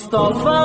मुस्तफा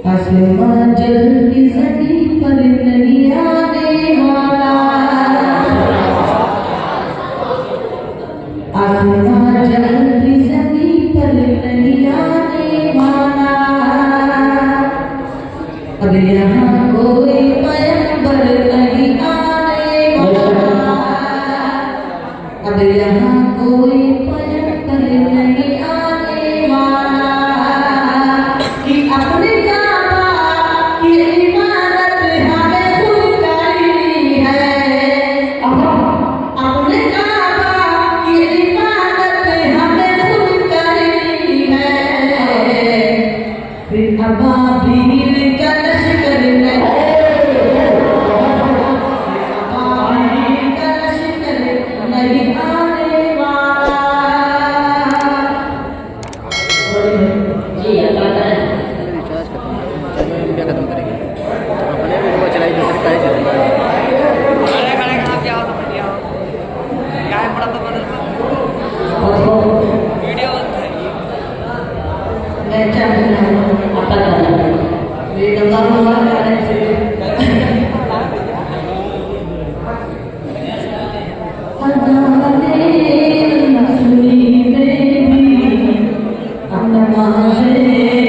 आसमां जल की जमीन पर नहीं आने वाला, आसमां जल की जमीन पर नहीं आने वाला। अब यहाँ कोई पैगंबर नहीं आने वाला, अब यहाँ कोई पैगंबर नहीं आने वाला कि अपने अबाबील का लश्कर नहीं आने वाला। जी अल्लाह खत्म करेंगे अपने वीडियो चलाएंगे सरकारी चलेंगे क्या है पड़ा तो बदल वीडियो मैं चाहता हूँ ये गंगा भगवान कारण से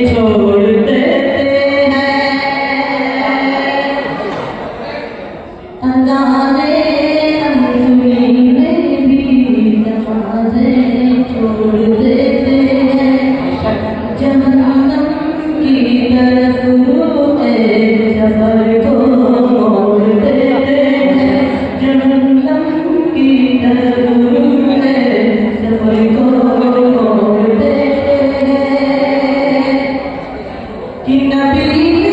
छोड़ देते हैं अदाने अंसुली में भी नमाज़ें छोड़ देते हैं जहन्नम की तरफ सफर को मोड़ देते हैं जहन्नम की तरफ सफर को मोड़ देते हैं कि नबी